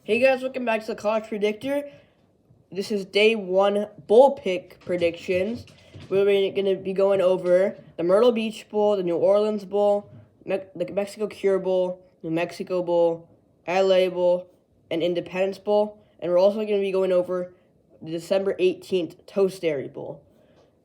Hey guys, welcome back to the College Predictor. This is day one bowl pick predictions. We're going to be going over the Myrtle Beach Bowl, the New Orleans Bowl, the Mexico Cure Bowl, New Mexico Bowl, LA Bowl, and Independence Bowl. And we're also going to be going over the December 18th Toast Dairy Bowl.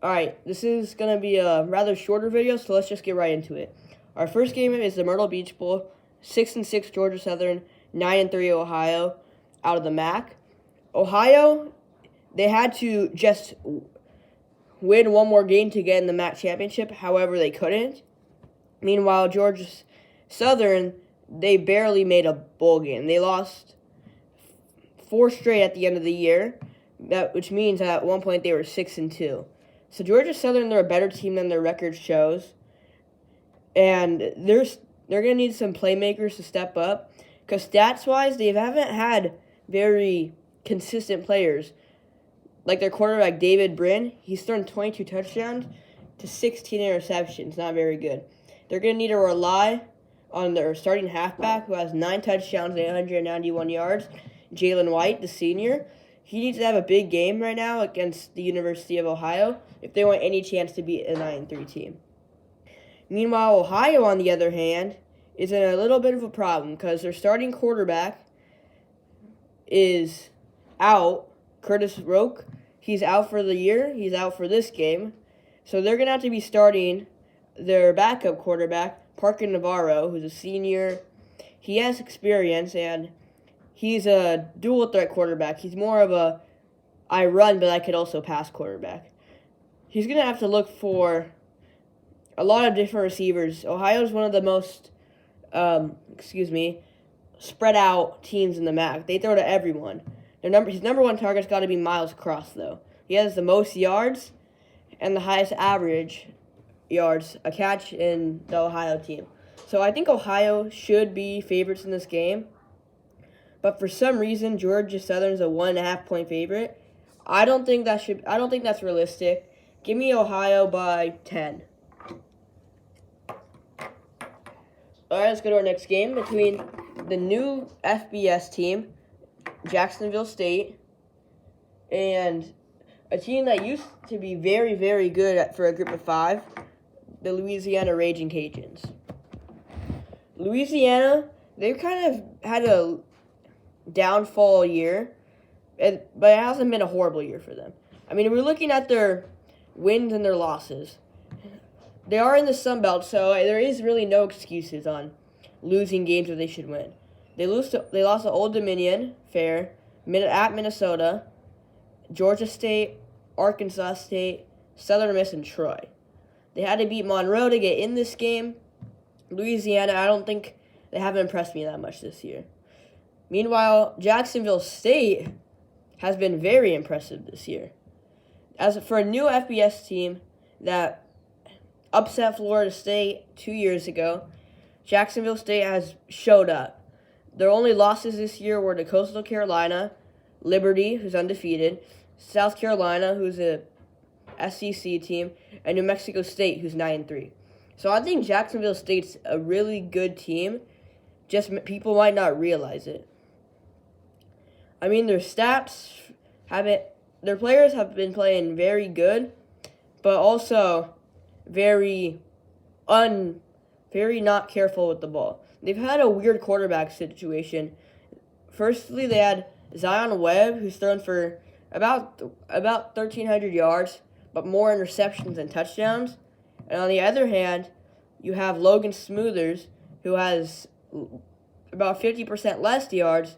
Alright, this is going to be a rather shorter video, so let's just get right into it. Our first game is the Myrtle Beach Bowl, 6-6 Georgia Southern, 9-3 Ohio out of the MAC. Ohio, they had to just win one more game to get in the MAC championship. However, they couldn't. Meanwhile, Georgia Southern, they barely made a bowl game. They lost 4 straight at the end of the year, which means at one point they were 6-2. So Georgia Southern, they're a better team than their record shows. And they're going to need some playmakers to step up. Because stats-wise, they haven't had very consistent players. Like their quarterback, David Brin, he's thrown 22 touchdowns to 16 interceptions. Not very good. They're going to need to rely on their starting halfback, who has 9 touchdowns and 891 yards, Jalen White, the senior. He needs to have a big game right now against the University of Ohio if they want any chance to beat a 9-3 team. Meanwhile, Ohio, on the other hand, is in a little bit of a problem because their starting quarterback is out. Curtis Roque, he's out for the year. He's out for this game. So they're going to have to be starting their backup quarterback, Parker Navarro, who's a senior. He has experience, and he's a dual-threat quarterback. He's more of a I run, but I could also pass quarterback. He's going to have to look for a lot of different receivers. Ohio is one of the most spread out teams in the MAC. They throw to everyone. His number one target's got to be Miles Cross, though. He has the most yards and the highest average yards a catch in the Ohio team. So I think Ohio should be favorites in this game. But for some reason, Georgia Southern's a 1.5 point favorite. I don't think that's realistic. Give me Ohio by 10. All right, let's go to our next game between the new FBS team, Jacksonville State, and a team that used to be very, very good for a group of 5, the Louisiana Raging Cajuns. Louisiana, they've kind of had a downfall year, but it hasn't been a horrible year for them. I mean, we're looking at their wins and their losses. They are in the Sun Belt, so there is really no excuses on losing games that they should win. They lost to Old Dominion, fair, at Minnesota, Georgia State, Arkansas State, Southern Miss, and Troy. They had to beat Monroe to get in this game. Louisiana, I don't think they haven't impressed me that much this year. Meanwhile, Jacksonville State has been very impressive this year. As for a new FBS team that upset Florida State 2 years ago, Jacksonville State has showed up. Their only losses this year were to Coastal Carolina, Liberty, who's undefeated, South Carolina, who's a SEC team, and New Mexico State, who's 9-3. So I think Jacksonville State's a really good team, just people might not realize it. I mean, their players have been playing very good, but also very not careful with the ball. They've had a weird quarterback situation. Firstly, they had Zion Webb, who's thrown for about 1,300 yards, but more interceptions than touchdowns. And on the other hand, you have Logan Smoothers, who has about 50% less yards,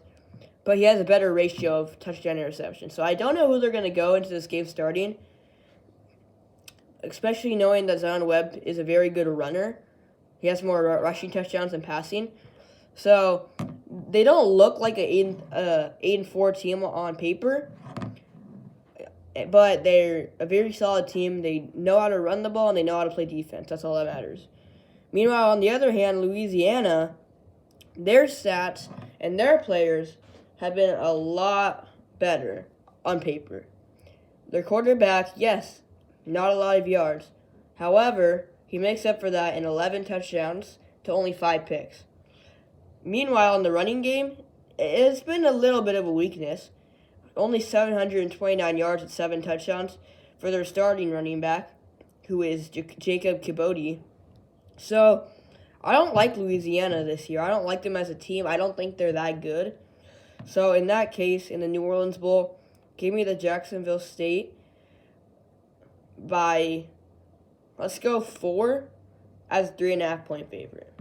but he has a better ratio of touchdown interception. So I don't know who they're going to go into this game starting, especially knowing that Zion Webb is a very good runner. He has more rushing touchdowns than passing. So they don't look like an 8-4 team on paper, but they're a very solid team. They know how to run the ball, and they know how to play defense. That's all that matters. Meanwhile, on the other hand, Louisiana, their stats and their players have been a lot better on paper. Their quarterback, yes, not a lot of yards. However, he makes up for that in 11 touchdowns to only 5 picks. Meanwhile, in the running game, it's been a little bit of a weakness. Only 729 yards and 7 touchdowns for their starting running back, who is Jacob Kibodi. So, I don't like Louisiana this year. I don't like them as a team. I don't think they're that good. So, in that case, in the New Orleans Bowl, give me the Jacksonville State by, let's go 4 as 3.5-point favorite.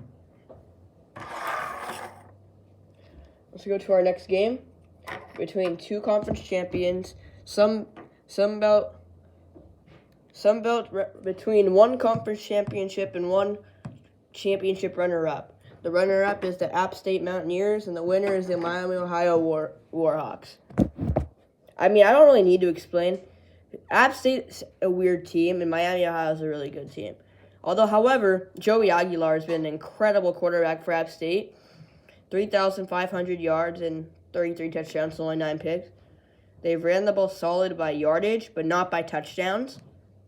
Let's go to our next game between two conference champions. Some belt between one conference championship and one championship runner-up. The runner-up is the App State Mountaineers, and the winner is the Miami, Ohio Warhawks. I mean, I don't really need to explain. App State's a weird team, and Miami, Ohio is a really good team. Although, however, Joey Aguilar has been an incredible quarterback for App State. 3,500 yards and 33 touchdowns, only 9 picks. They've ran the ball solid by yardage, but not by touchdowns.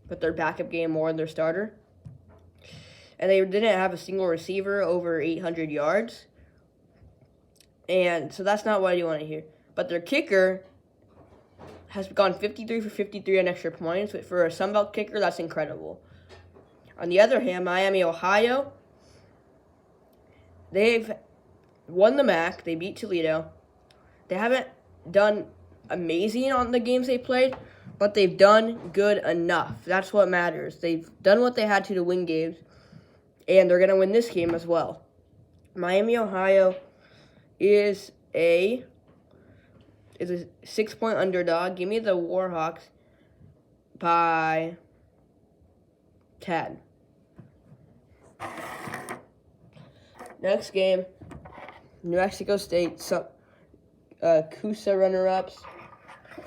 But their backup game more than their starter. And they didn't have a single receiver over 800 yards. And so that's not what you want to hear. But their kicker has gone 53 for 53 on extra points. For a Sunbelt kicker, that's incredible. On the other hand, Miami, Ohio, they've won the MAC. They beat Toledo. They haven't done amazing on the games they played, but they've done good enough. That's what matters. They've done what they had to win games, and they're going to win this game as well. Miami, Ohio is a 6-point underdog. Give me the Warhawks by 10. Next game, New Mexico State, Coosa runner-ups.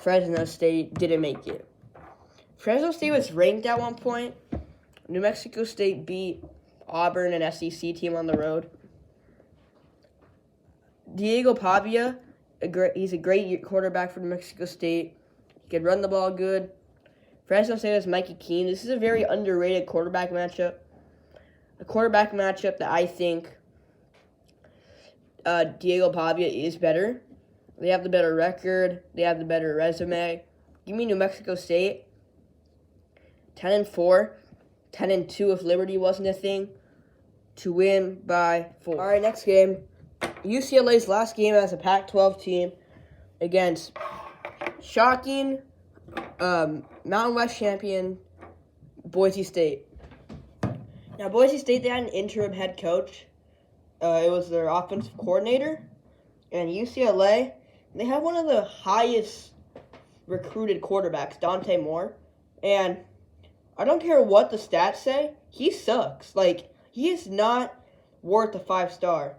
Fresno State didn't make it. Fresno State was ranked at one point. New Mexico State beat Auburn, an SEC team, on the road. Diego Pavia, he's a great quarterback for New Mexico State. He can run the ball good. Fresno State has Mikey Keene. This is a very underrated quarterback matchup. A quarterback matchup that I think Diego Pavia is better. They have the better record. They have the better resume. Give me New Mexico State. 10-4. 10-2 if Liberty wasn't a thing. To win by 4. All right, next game. UCLA's last game as a Pac-12 team against shocking Mountain West champion Boise State. Now, Boise State, they had an interim head coach. It was their offensive coordinator. And UCLA, they have one of the highest recruited quarterbacks, Dante Moore. And I don't care what the stats say, he sucks. Like, he is not worth a 5-star.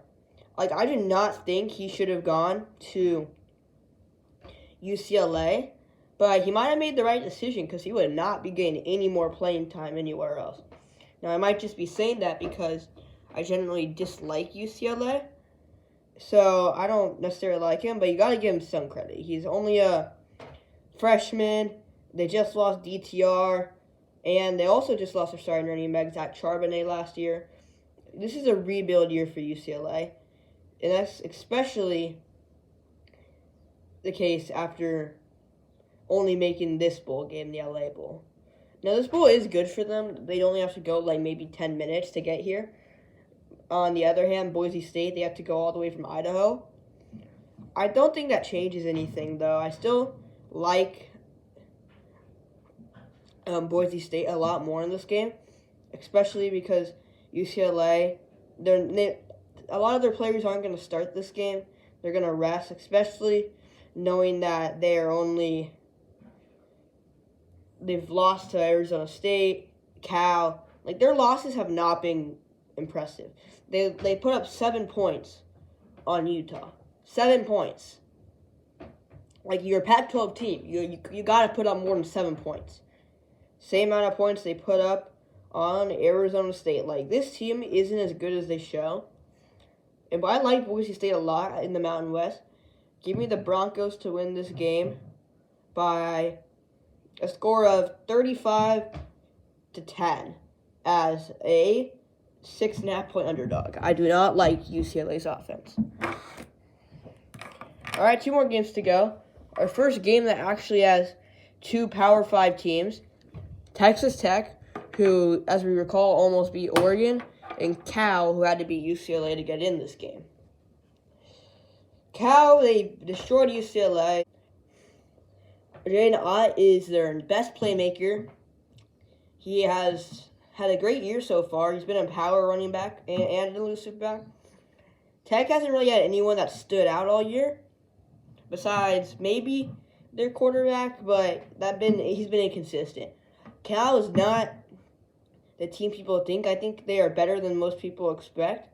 Like, I do not think he should have gone to UCLA. But he might have made the right decision because he would not be getting any more playing time anywhere else. Now, I might just be saying that because I generally dislike UCLA. So, I don't necessarily like him, but you got to give him some credit. He's only a freshman. They just lost DTR. And they also just lost their starting running back, Zach Charbonnet, last year. This is a rebuild year for UCLA. And that's especially the case after only making this bowl game, the LA Bowl. Now, this bowl is good for them. They'd only have to go, like, maybe 10 minutes to get here. On the other hand, Boise State, they have to go all the way from Idaho. I don't think that changes anything, though. I still like Boise State a lot more in this game, especially because UCLA, a lot of their players aren't going to start this game. They're going to rest, especially knowing that they've lost to Arizona State, Cal. Like, their losses have not been impressive. They put up 7 points on Utah. 7 points. Like, you're a Pac-12 team. You got to put up more than 7 points. Same amount of points they put up on Arizona State. Like, this team isn't as good as they show. But I like Boise State a lot in the Mountain West. Give me the Broncos to win this game by a score of 35-10 as a 6.5-point underdog. I do not like UCLA's offense. All right, 2 more games to go. Our first game that actually has 2 Power 5 teams. Texas Tech, who, as we recall, almost beat Oregon, and Cal, who had to beat UCLA to get in this game. Cal, they destroyed UCLA. Jaden Ott is their best playmaker. He has had a great year so far. He's been a power running back and an elusive back. Tech hasn't really had anyone that stood out all year, besides maybe their quarterback, but he's been inconsistent. Cal is not the team people think. I think they are better than most people expect.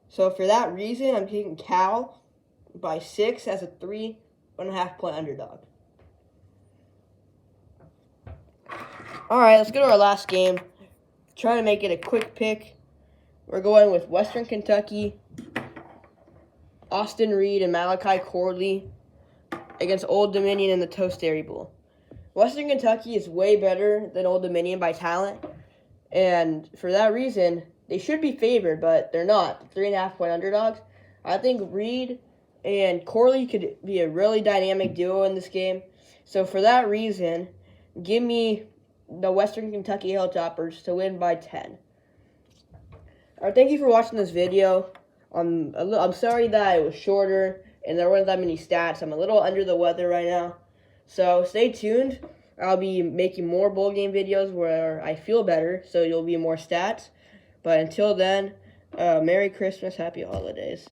So for that reason, I'm taking Cal by 6 as a 3.5 point underdog. All right, let's go to our last game. Trying to make it a quick pick. We're going with Western Kentucky, Austin Reed, and Malachi Corley against Old Dominion in the Toast Dairy Bowl. Western Kentucky is way better than Old Dominion by talent, and for that reason, they should be favored, but they're not. 3.5 point underdogs. I think Reed and Corley could be a really dynamic duo in this game. So for that reason, give me the Western Kentucky Hilltoppers to win by 10. All right, thank you for watching this video. I'm sorry that it was shorter and there weren't that many stats. I'm a little under the weather right now. So stay tuned. I'll be making more bowl game videos where I feel better, so you'll be more stats. But until then, Merry Christmas, Happy Holidays.